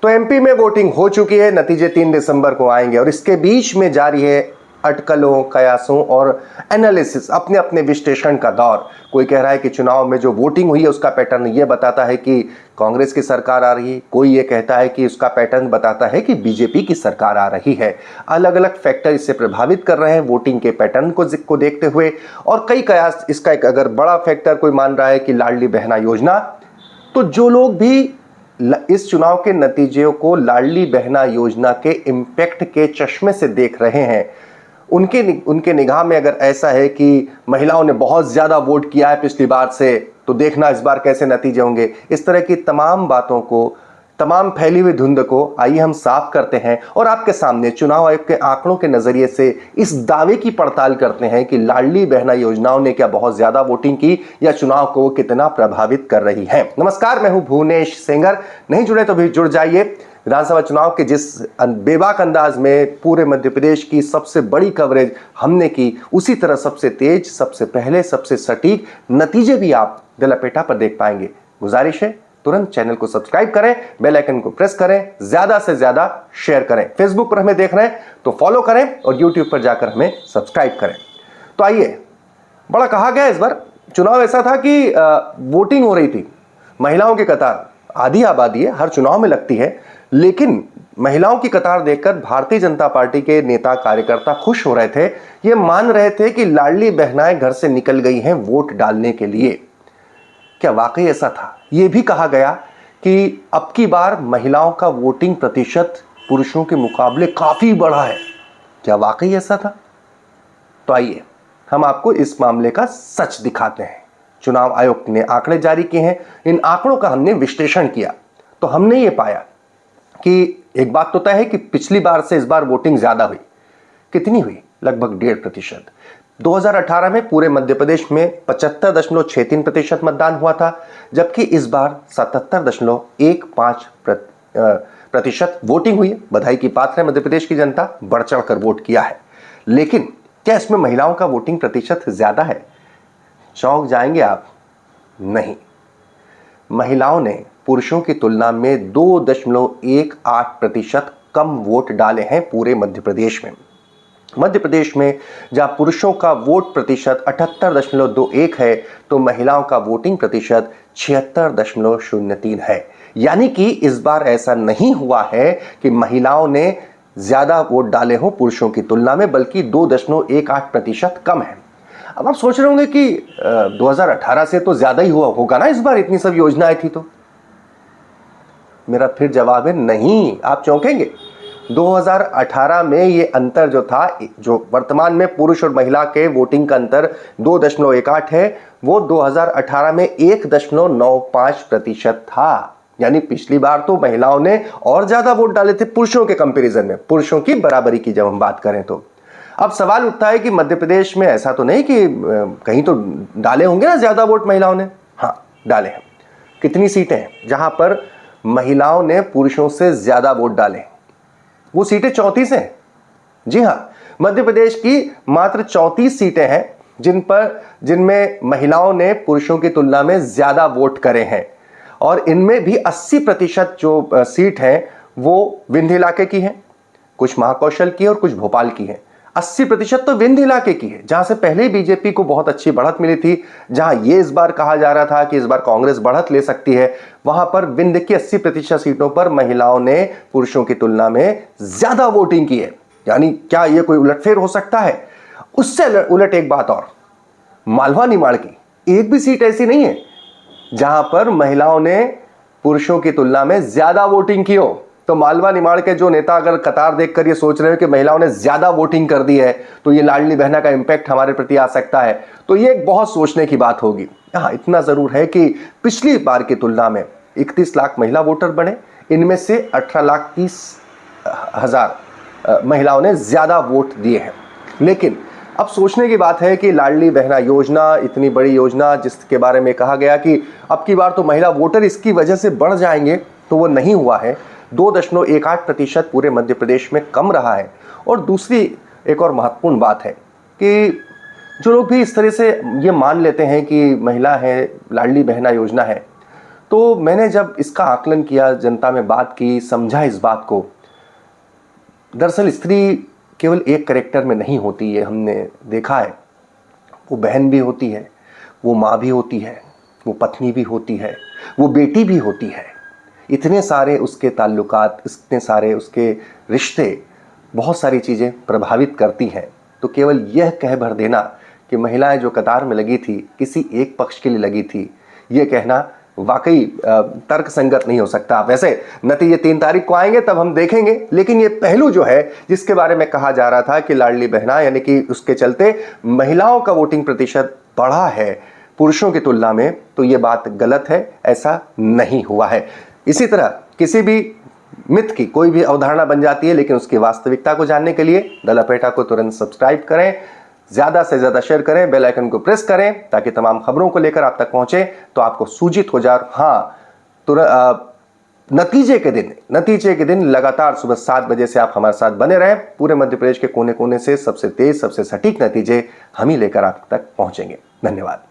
तो एमपी में वोटिंग हो चुकी है, नतीजे 3 दिसंबर को आएंगे और इसके बीच में जारी है अटकलों, कयासों और एनालिसिस, अपने अपने विश्लेषण का दौर। कोई कह रहा है कि चुनाव में जो वोटिंग हुई है उसका पैटर्न ये बताता है कि कांग्रेस की सरकार आ रही है, कोई ये कहता है कि उसका पैटर्न बताता है कि बीजेपी की सरकार आ रही है। अलग अलग फैक्टर इससे प्रभावित कर रहे हैं वोटिंग के पैटर्न को देखते हुए। और कई कयास, इसका एक अगर बड़ा फैक्टर कोई मान रहा है कि लाडली बहना योजना, तो जो लोग भी इस चुनाव के नतीजों को लाडली बहना योजना के इम्पैक्ट के चश्मे से देख रहे हैं, उनके निगाह में अगर ऐसा है कि महिलाओं ने बहुत ज्यादा वोट किया है पिछली बार से, तो देखना इस बार कैसे नतीजे होंगे। इस तरह की तमाम बातों को, तमाम फैली हुई धुंध को आइए हम साफ करते हैं और आपके सामने चुनाव आयोग के आंकड़ों के नजरिए से इस दावे की पड़ताल करते हैं कि लाडली बहना योजनाओं ने क्या बहुत ज्यादा वोटिंग की या चुनाव को कितना प्रभावित कर रही है। नमस्कार, मैं हूं भुवनेश सेंगर। नहीं जुड़े तो भी जुड़ जाइए। विधानसभा चुनाव के जिस बेबाक अंदाज में पूरे मध्य प्रदेश की सबसे बड़ी कवरेज हमने की, उसी तरह सबसे तेज, सबसे पहले, सबसे सटीक नतीजे भी आप द लपेटा पर देख पाएंगे। गुजारिश है तुरंत चैनल को सब्सक्राइब करें, बेल आइकन को प्रेस करें, ज्यादा से ज्यादा शेयर करें। फेसबुक पर हमें देख रहे हैं तो फॉलो करें और यूट्यूब पर जाकर हमें सब्सक्राइब करें। तो आइए, बड़ा कहा गया इस बार चुनाव ऐसा था कि वोटिंग हो रही थी, महिलाओं की कतार, आधी आबादी है, हर चुनाव में लगती है, लेकिन महिलाओं की कतार देखकर भारतीय जनता पार्टी के नेता कार्यकर्ता खुश हो रहे थे। ये मान रहे थे कि लाडली बहनाएं घर से निकल गई हैं वोट डालने के लिए। क्या वाकई ऐसा था? यह भी कहा गया कि अब की बार महिलाओं का वोटिंग प्रतिशत पुरुषों के मुकाबले काफी बढ़ा है। क्या वाकई ऐसा था? तो आइए हम आपको इस मामले का सच दिखाते हैं। चुनाव आयोग ने आंकड़े जारी किए हैं, इन आंकड़ों का हमने विश्लेषण किया तो हमने ये पाया कि एक बात तो तय है कि पिछली बार से इस बार वोटिंग ज्यादा हुई। कितनी हुई? लगभग 1.5%। 2018 में पूरे मध्य प्रदेश में 75.63% मतदान हुआ था, जबकि इस बार 77.15% वोटिंग हुई है। बधाई की पात्र है मध्य प्रदेश की जनता, बढ़ चढ़कर वोट किया है। लेकिन क्या इसमें महिलाओं का वोटिंग प्रतिशत ज्यादा है? चौंक जाएंगे आप। नहीं, महिलाओं ने पुरुषों की तुलना में 2.18% कम वोट डाले हैं पूरे मध्य प्रदेश में। मध्य प्रदेश में जहां पुरुषों का वोट प्रतिशत 78.21 है, तो महिलाओं का वोटिंग प्रतिशत 76.03 है। यानी कि इस बार ऐसा नहीं हुआ है कि महिलाओं ने ज्यादा वोट डाले हो पुरुषों की तुलना में, बल्कि 2.18% कम है। अब आप सोच रहे होंगे कि 2018 से तो ज्यादा ही हुआ होगा ना इस बार, इतनी सब योजनाएं थी तो। मेरा फिर जवाब है नहीं, आप चौंकेंगे। 2018 में ये अंतर जो था, जो वर्तमान में पुरुष और महिला के वोटिंग का अंतर 2.18 है, वो 2018 में 1.95% था। यानी पिछली बार तो महिलाओं ने और ज्यादा वोट डाले थे पुरुषों के कंपैरिजन में, पुरुषों की बराबरी की जब हम बात करें तो। अब सवाल उठता है कि मध्य प्रदेश में ऐसा तो नहीं कि कहीं तो डाले होंगे ना ज्यादा वोट महिलाओं ने? हाँ, डाले हैं। कितनी सीटें हैं जहां पर महिलाओं ने पुरुषों से ज्यादा वोट डाले? वो सीटें 34 हैं। जी हां, मध्य प्रदेश की मात्र 34 सीटें हैं जिनमें महिलाओं ने पुरुषों की तुलना में ज्यादा वोट करे हैं। और इनमें भी 80% जो सीट है वो विंध्य इलाके की है, कुछ महाकौशल की है और कुछ भोपाल की है। 80% तो विंध्य इलाके की है, जहां से पहले ही बीजेपी को बहुत अच्छी बढ़त मिली थी। जहां ये इस बार कहा जा रहा था कि इस बार कांग्रेस बढ़त ले सकती है, वहां पर विंध्य की 80% सीटों पर महिलाओं ने पुरुषों की तुलना में ज्यादा वोटिंग की है। यानी क्या यह कोई उलटफेर हो सकता है? उससे उलट एक बात और, मालवा निमाड़ की एक भी सीट ऐसी नहीं है जहां पर महिलाओं ने पुरुषों की तुलना में ज्यादा वोटिंग की हो। तो मालवा निमाड़ के जो नेता अगर कतार देखकर ये सोच रहे हो कि महिलाओं ने ज्यादा वोटिंग कर दी है तो ये लाडली बहना का इंपैक्ट हमारे प्रति आ सकता है, तो ये एक बहुत सोचने की बात होगी। हाँ, इतना जरूर है कि पिछली बार की तुलना में 31 लाख महिला वोटर बने, इनमें से 18,30,000 महिलाओं ने ज्यादा वोट दिए हैं। लेकिन अब सोचने की बात है कि लाडली बहना योजना, इतनी बड़ी योजना जिसके बारे में कहा गया कि अब की बार तो महिला वोटर इसकी वजह से बढ़ जाएंगे, तो वो नहीं हुआ है। 2.18% पूरे मध्य प्रदेश में कम रहा है। और दूसरी एक और महत्वपूर्ण बात है कि जो लोग भी इस तरह से ये मान लेते हैं कि महिला है, लाडली बहना योजना है, तो मैंने जब इसका आकलन किया, जनता में बात की, समझा इस बात को, दरअसल स्त्री केवल एक कैरेक्टर में नहीं होती, ये हमने देखा है। वो बहन भी होती है, वो माँ भी होती है, वो पत्नी भी होती है, वो बेटी भी होती है। इतने सारे उसके ताल्लुकात, इतने सारे उसके रिश्ते, बहुत सारी चीज़ें प्रभावित करती हैं। तो केवल यह कह भर देना कि महिलाएं जो कतार में लगी थी किसी एक पक्ष के लिए लगी थी, ये कहना वाकई तर्क संगत नहीं हो सकता। वैसे नतीजे 3 तारीख को आएंगे, तब हम देखेंगे। लेकिन ये पहलू जो है जिसके बारे में कहा जा रहा था कि लाडली बहना, यानी कि उसके चलते महिलाओं का वोटिंग प्रतिशत बढ़ा है पुरुषों की तुलना में, तो ये बात गलत है, ऐसा नहीं हुआ है। इसी तरह किसी भी मिथ की कोई भी अवधारणा बन जाती है, लेकिन उसकी वास्तविकता को जानने के लिए द लपेटा को तुरंत सब्सक्राइब करें, ज्यादा से ज्यादा शेयर करें, बेल आइकन को प्रेस करें ताकि तमाम खबरों को लेकर आप तक पहुंचे तो आपको सूचित हो जाए। हाँ, नतीजे के दिन लगातार सुबह 7 बजे से आप हमारे साथ बने रहें। पूरे मध्य प्रदेश के कोने कोने से सबसे तेज, सबसे सटीक नतीजे हम ही लेकर आप तक पहुंचेंगे। धन्यवाद।